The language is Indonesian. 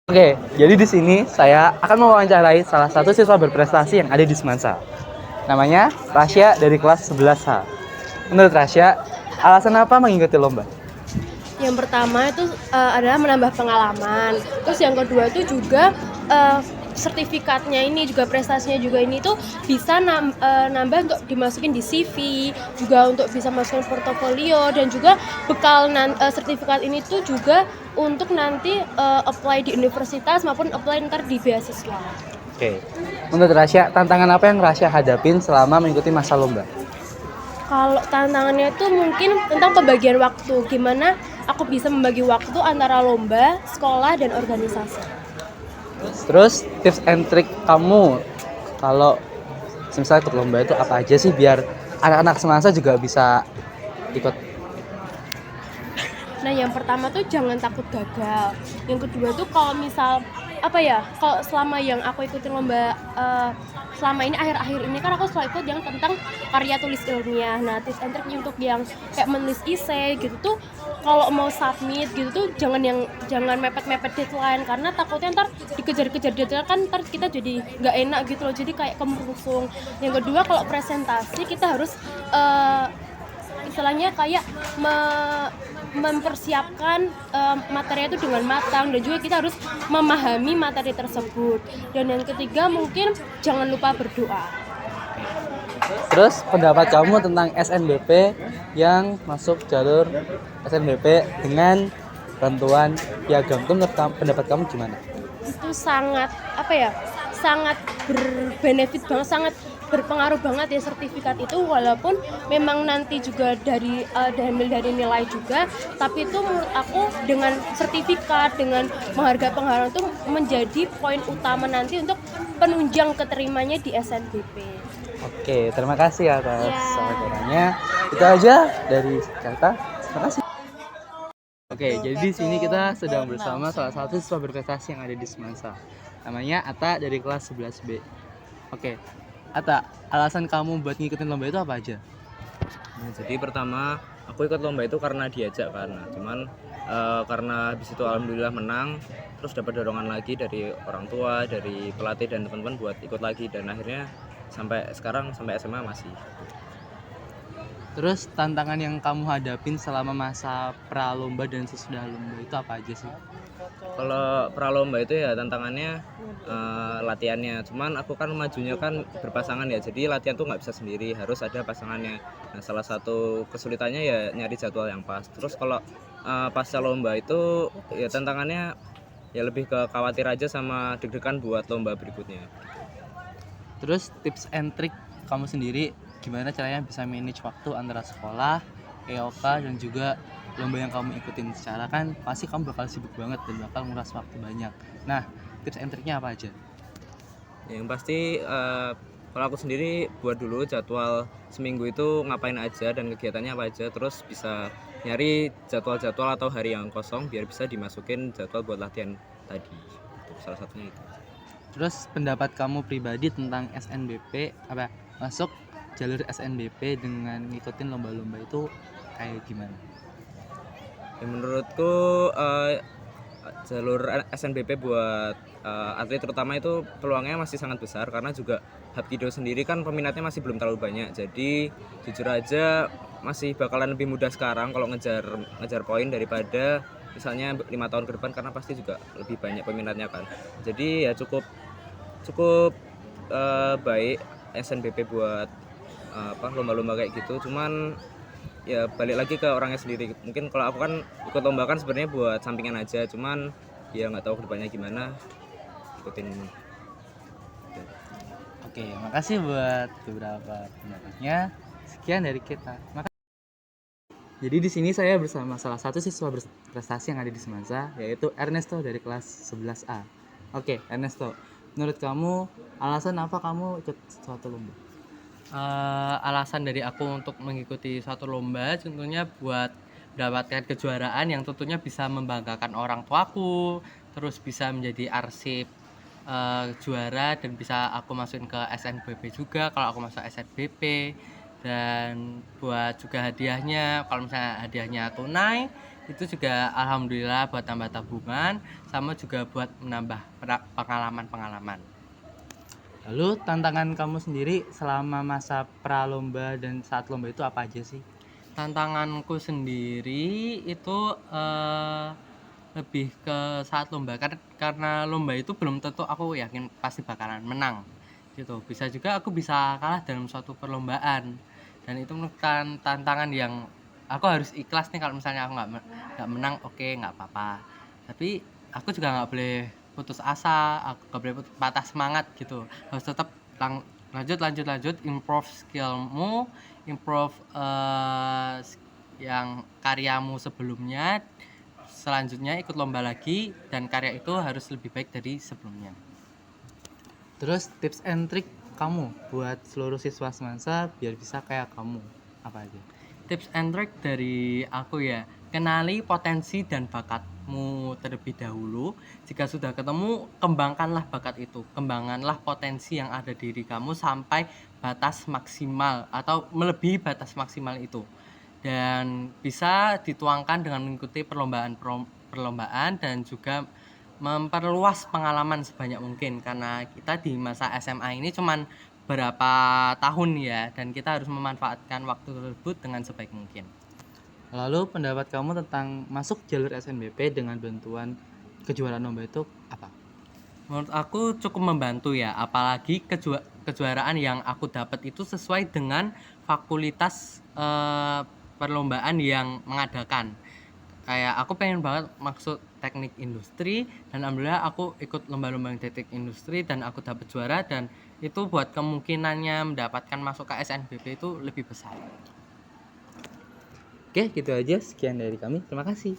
Oke, jadi di sini saya akan mewawancarai salah satu siswa berprestasi yang ada di Semansa. Namanya Rasya dari kelas 11H. Menurut Rasya, alasan apa mengikuti lomba? Yang pertama itu adalah menambah pengalaman. Terus yang kedua itu juga sertifikatnya ini juga prestasinya juga ini tuh bisa nambah untuk dimasukin di CV, juga untuk bisa masukin portofolio dan juga bekal sertifikat ini tuh juga untuk nanti apply di universitas maupun apply ntar di beasiswa. Oke, menurut Rasya, tantangan apa yang Rasya hadapin selama mengikuti masa lomba? Kalau tantangannya itu mungkin tentang pembagian waktu, gimana aku bisa membagi waktu antara lomba, sekolah, dan organisasi. Terus tips and trick kamu kalau misalnya ikut lomba itu apa aja sih biar anak-anak Semansa juga bisa ikut? Nah, yang pertama tuh jangan takut gagal. Yang kedua tuh kalau selama yang aku ikutin lomba selama ini akhir-akhir ini kan aku selalu ikut yang tentang karya tulis ilmiah. Nah, tips and trick untuk yang kayak menulis essay gitu tuh kalau mau submit gitu tuh jangan mepet-mepet deadline karena takutnya ntar dikejar-kejar deadline kan ntar kita jadi nggak enak gitu loh, jadi kayak kemerungsung. Yang kedua kalau presentasi kita harus istilahnya kayak mempersiapkan materi itu dengan matang dan juga kita harus memahami materi tersebut. Dan yang ketiga mungkin jangan lupa berdoa. Terus pendapat kamu tentang SNBP yang masuk jalur SNBP dengan bantuan piagam itu menurut pendapat kamu gimana? Itu sangat berbenefit banget, sangat berpengaruh banget ya sertifikat itu, walaupun memang nanti juga diambil dari nilai juga, tapi itu menurut aku dengan sertifikat, dengan menghargai penghargaan itu menjadi poin utama nanti untuk penunjang keterimanya di SNBP. Oke, terima kasih atas Ya. sarannya. Itu aja dari Jakarta. Terima kasih. Oke, jadi di sini kita sedang bersama salah satu siswa berprestasi yang ada di Semansa. Namanya Ata dari kelas 11B. Oke, Ata, alasan kamu buat ngikutin lomba itu apa aja? Nah, jadi pertama aku ikut lomba itu karena diajak karena habis itu alhamdulillah menang, terus dapat dorongan lagi dari orang tua, dari pelatih dan teman-teman buat ikut lagi, dan akhirnya sampai sekarang sampai SMA masih. Terus tantangan yang kamu hadapin selama masa pralomba dan sesudah lomba itu apa aja sih? Kalau pralomba itu ya tantangannya latihannya, cuman aku kan majunya kan berpasangan ya, jadi latihan tuh nggak bisa sendiri, harus ada pasangannya. Nah, salah satu kesulitannya ya nyari jadwal yang pas. Terus kalau pasca lomba itu ya tantangannya ya lebih ke khawatir aja sama deg-degan buat lomba berikutnya. Terus tips and trick kamu sendiri gimana caranya bisa manage waktu antara sekolah, EOK dan juga lomba yang kamu ikutin? Secara kan pasti kamu bakal sibuk banget dan bakal nguras waktu banyak. Nah, tips and tricknya apa aja? Yang pasti kalau aku sendiri buat dulu jadwal seminggu itu ngapain aja dan kegiatannya apa aja, terus bisa nyari jadwal-jadwal atau hari yang kosong biar bisa dimasukin jadwal buat latihan tadi. Salah satunya itu. Terus pendapat kamu pribadi tentang SNBP masuk jalur SNBP dengan ngikutin lomba-lomba itu kayak gimana? Ya, menurutku jalur SNBP buat atlet terutama itu peluangnya masih sangat besar, karena juga Hapkido sendiri kan peminatnya masih belum terlalu banyak. Jadi jujur aja masih bakalan lebih mudah sekarang kalau ngejar poin daripada misalnya 5 tahun ke depan, karena pasti juga lebih banyak peminatnya kan. Jadi ya cukup baik SNBP buat lomba-lomba kayak gitu. Cuman ya balik lagi ke orangnya sendiri. Mungkin kalau aku kan ikut lomba kan sebenarnya buat sampingan aja, cuman ya nggak tahu kedepannya gimana, ikutin. Oke, makasih buat beberapa pendapatnya. Sekian dari kita. Jadi di sini saya bersama salah satu siswa berprestasi yang ada di Semansa, yaitu Ernesto dari kelas 11A. Oke, Ernesto, menurut kamu alasan apa kamu ikut suatu lomba? Alasan dari aku untuk mengikuti suatu lomba tentunya buat mendapatkan kejuaraan yang tentunya bisa membanggakan orang tuaku, terus bisa menjadi arsip juara dan bisa aku masukin ke SNBP juga kalau aku masuk SNBP. Dan buat juga hadiahnya, kalau misalnya hadiahnya tunai Itu juga alhamdulillah buat tambah tabungan, sama juga buat menambah pengalaman-pengalaman. Lalu tantangan kamu sendiri selama masa pralomba dan saat lomba itu apa aja sih? Tantanganku sendiri itu lebih ke saat lomba, karena lomba itu belum tentu aku yakin pasti bakalan menang gitu. Bisa juga aku bisa kalah dalam suatu perlombaan, dan itu merupakan tantangan yang aku harus ikhlas nih. Kalau misalnya aku nggak menang, oke, nggak apa-apa, tapi aku juga nggak boleh putus asa, aku nggak boleh patah semangat gitu. Harus tetap lanjut, improve skillmu, improve yang karyamu sebelumnya, selanjutnya ikut lomba lagi, dan karya itu harus lebih baik dari sebelumnya. Terus tips and trick kamu buat seluruh siswa semasa biar bisa kayak kamu apa aja? Tips and trick dari aku ya, kenali potensi dan bakatmu terlebih dahulu. Jika sudah ketemu, kembangkanlah bakat itu, kembangkanlah potensi yang ada di diri kamu sampai batas maksimal atau melebihi batas maksimal itu, dan bisa dituangkan dengan mengikuti perlombaan dan juga memperluas pengalaman sebanyak mungkin, karena kita di masa SMA ini cuman berapa tahun ya, dan kita harus memanfaatkan waktu tersebut dengan sebaik mungkin. Lalu pendapat kamu tentang masuk jalur SNBP dengan bantuan kejuaraan lomba itu apa? Menurut aku cukup membantu ya, apalagi kejuaraan yang aku dapat itu sesuai dengan fakultas perlombaan yang mengadakan. Kayak aku pengen banget maksud teknik industri, dan alhamdulillah aku ikut lomba-lomba teknik industri dan aku dapat juara, dan itu buat kemungkinannya mendapatkan masuk ke SNBP itu lebih besar. Oke, gitu aja. Sekian dari kami. Terima kasih.